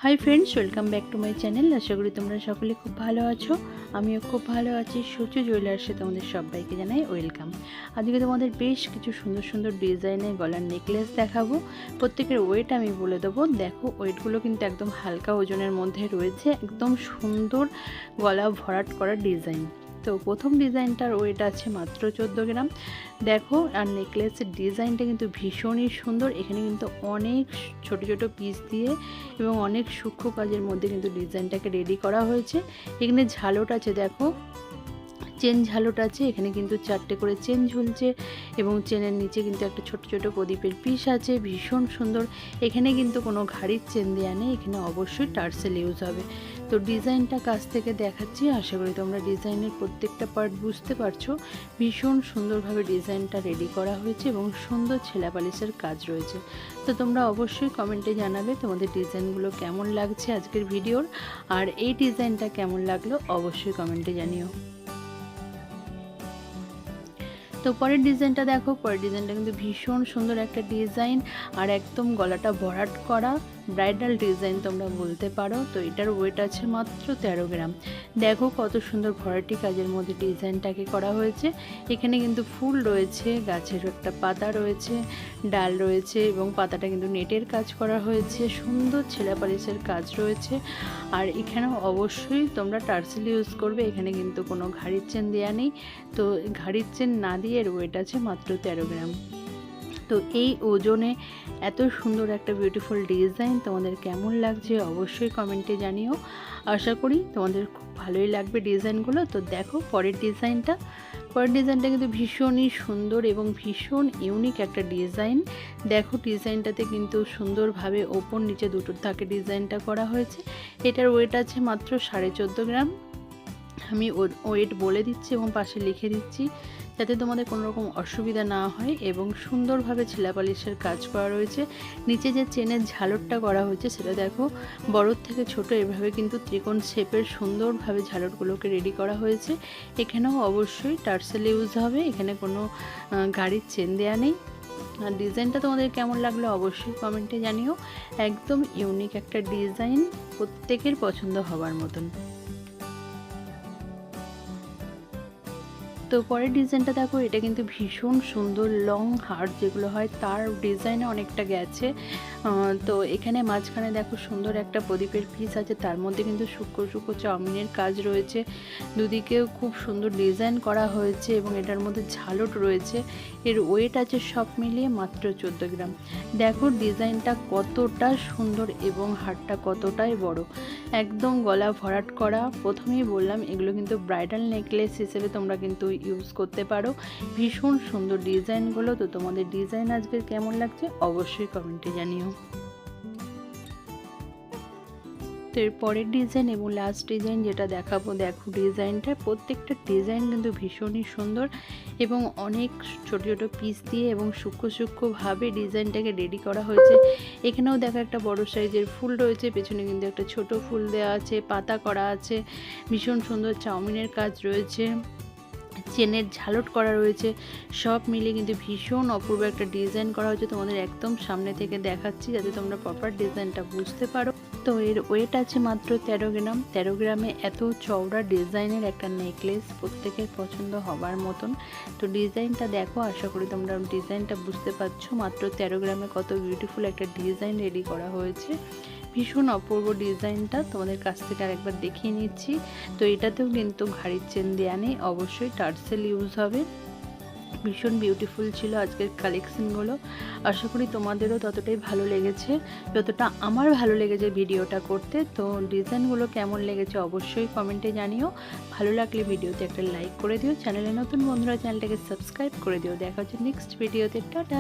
High friends, welcome back to my channel. আশা করি তোমরা সকলে খুব ভালো আছো। আমিও খুব ভালো আছি। সূর্য জুয়েলার্সে তোমাদের সবাইকে জানাই ওয়েলকাম। আজকে তোমাদের বেশ কিছু সুন্দর সুন্দর ডিজাইনের গলার নেকলেস দেখাবো। প্রত্যেকের ওয়েট আমি বলে দেবো। দেখো, ওয়েটগুলো কিন্তু একদম হালকা ওজনের মধ্যে রয়েছে, একদম সুন্দর গলা ভরাট করা ডিজাইন। তো প্রথম ডিজাইনটার ওয়েট আছে মাত্র 14 গ্রাম। দেখো, আর নেকলেসের ডিজাইনটা কিন্তু ভীষণই সুন্দর। এখানে কিন্তু অনেক ছোট ছোট পিস দিয়ে এবং অনেক সূক্ষ্ম কাজের মধ্যে কিন্তু ডিজাইনটাকে রেডি করা হয়েছে। এখানে ঝালট আছে, দেখো চেন ঝালট আছে। এখানে কিন্তু 4টে করে চেন ঝুলছে এবং চেনের নিচে কিন্তু একটা ছোট ছোট প্রদীপের পিস আছে, ভীষণ সুন্দর। এখানে কিন্তু কোনো ঘাড়ির চেন দেওয়া নেই, এখানে অবশ্যই টার্সেল ইউজ হবে। তো ডিজাইনটা কাছ থেকে দেখাচ্ছি, আশা করি তোমরা ডিজাইনের প্রত্যেকটা পার্ট বুঝতে পারছো। ভীষণ সুন্দরভাবে ডিজাইনটা রেডি করা হয়েছে এবং সুন্দর ছেলা পালিশের কাজ রয়েছে। তো তোমরা অবশ্যই কমেন্টে জানাবে তোমাদের ডিজাইনগুলো কেমন লাগছে আজকের ভিডিওর, আর এই ডিজাইনটা কেমন লাগলো অবশ্যই কমেন্টে জানিও। তো পরের ডিজাইনটা দেখো, পরের ডিজাইনটা কিন্তু ভীষণ সুন্দর একটা ডিজাইন আর একদম গলাটা ভরাট করা ব্রাইডাল ডিজাইন তোমরা বলতে পারো। তো এটার ওয়েট আছে মাত্র 13 গ্রাম। দেখো কত সুন্দর ভরাটি কাজের মধ্যে ডিজাইনটাকে করা হয়েছে। এখানে কিন্তু ফুল রয়েছে, গাছের একটা পাতা রয়েছে, ডাল রয়েছে এবং পাতাটা কিন্তু নেটের কাজ করা হয়েছে, সুন্দর ছেলা পালিশের কাজ রয়েছে। আর এখানেও অবশ্যই তোমরা টার্সেল ইউজ করবে। এখানে কিন্তু কোনো ঘাড়ির চেন দেওয়া নেই। তো ঘাড়ির চেন না দিয়ে এর ওয়েট আছে মাত্র 13 গ্রাম। তো এই ওজনে এত সুন্দর একটা বিউটিফুল ডিজাইন তোমাদের কেমন লাগছে অবশ্যই কমেন্টে জানিও। আশা করি তোমাদের খুব ভালোই লাগবে ডিজাইনগুলো। তো দেখো পরের ডিজাইনটা কিন্তু ভীষণই সুন্দর এবং ভীষণ ইউনিক একটা ডিজাইন। দেখো ডিজাইনটাতে কিন্তু সুন্দরভাবে ওপর নিচে দুটো থাকে ডিজাইনটা করা হয়েছে। এটার ওয়েট আছে মাত্র 14.5 গ্রাম। আমি ওয়েট বলে দিচ্ছি এবং পাশে লিখে দিচ্ছি যাতে তোমাদের কোনো রকম অসুবিধা না হয়। এবং সুন্দরভাবে ছেলা পালিশের কাজ করা রয়েছে। নিচে যে চেনের ঝালটটা করা হয়েছে সেটা দেখো, বড় থেকে ছোট এভাবে কিন্তু ত্রিকোণ শেপের সুন্দরভাবে ঝালটগুলোকে রেডি করা হয়েছে। এখানেও অবশ্যই টার্সেল ইউজ হবে, এখানে কোনো গাড়ির চেন দেওয়া নেই। আর ডিজাইনটা তোমাদের কেমন লাগলো অবশ্যই কমেন্টে জানিও। একদম ইউনিক একটা ডিজাইন, প্রত্যেকের পছন্দ হবার মতন। তো পরের ডিজাইনটা দেখো, এটা কিন্তু ভীষণ সুন্দর লং হার্ট যেগুলো হয় তার ডিজাইনে অনেকটা গেছে। তো এখানে মাঝখানে দেখো সুন্দর একটা প্রদীপের পিস আছে, তার মধ্যে কিন্তু সূক্ষ্ম সূক্ষ্ম চাউমিনের কাজ রয়েছে। দুদিকেও খুব সুন্দর ডিজাইন করা হয়েছে এবং এটার মধ্যে ঝালট রয়েছে। এর ওয়েট আছে সব মিলিয়ে মাত্র 14 গ্রাম। দেখো ডিজাইনটা কতটা সুন্দর এবং হারটা কতটাই বড়, একদম গলা ভরাট করা। প্রথমেই বললাম এগুলো কিন্তু ব্রাইডাল নেকলেস হিসেবে তোমরা কিন্তু ইউজ করতে পারো। ভীষণ সুন্দর ডিজাইনগুলো। তো তোমাদের ডিজাইন আজকের কেমন লাগছে অবশ্যই কমেন্টে জানিও। তো এর পরের ডিজাইন এবং লাস্ট ডিজাইন যেটা দেখাবো, দেখো ডিজাইনটা প্রত্যেকটা ডিজাইন কিন্তু ভীষণই সুন্দর এবং অনেক ছোট ছোট পিস দিয়ে এবং সূক্ষ্ম সূক্ষ্মভাবে ডিজাইনটাকে রেডি করা হয়েছে। এখানেও দেখো একটা বড় সাইজের ফুল রয়েছে, পেছনে কিন্তু একটা ছোট ফুল দেওয়া আছে, পাতা করা আছে, ভীষণ সুন্দর চাউমিনের কাজ রয়েছে, চেনের ঝালট করা রয়েছে। সব মিলে কিন্তু ভীষণ অপূর্ব একটা ডিজাইন করা হয়েছে। তোমাদের একদম সামনে থেকে দেখাচ্ছি যাতে তোমরা প্রপার ডিজাইনটা বুঝতে পারো। তো এর ওয়েট আছে মাত্র 13 গ্রাম। 13 গ্রামে এত চওড়া ডিজাইনের একটা নেকলেস প্রত্যেকের পছন্দ হবার মতন। তো ডিজাইনটা দেখো, আশা করি তোমরা ডিজাইনটা বুঝতে পারছো। মাত্র 13 গ্রামে কত বিউটিফুল একটা ডিজাইন রেডি করা হয়েছে। ভীষণ অপূর্ব ডিজাইনটা তোমাদের কাছ থেকে আরেকবার দেখিয়ে নিচ্ছি। তো এটাতেও কিন্তু ঘাড়ির চেন দেওয়া নেই, অবশ্যই টার্সেল ইউজ হবে। ভীষণ বিউটিফুল ছিল আজকের কালেকশনগুলো। আশা করি তোমাদেরও ততটাই ভালো লেগেছে যতটা আমার ভালো লেগেছে ভিডিওটা করতে। তো ডিজাইনগুলো কেমন লেগেছে অবশ্যই কমেন্টে জানিও। ভালো লাগলে ভিডিওতে একটা লাইক করে দিও। চ্যানেলে নতুন বন্ধুরা চ্যানেলটাকে সাবস্ক্রাইব করে দিও। দেখা হচ্ছে নেক্সট ভিডিওতে। টাটা।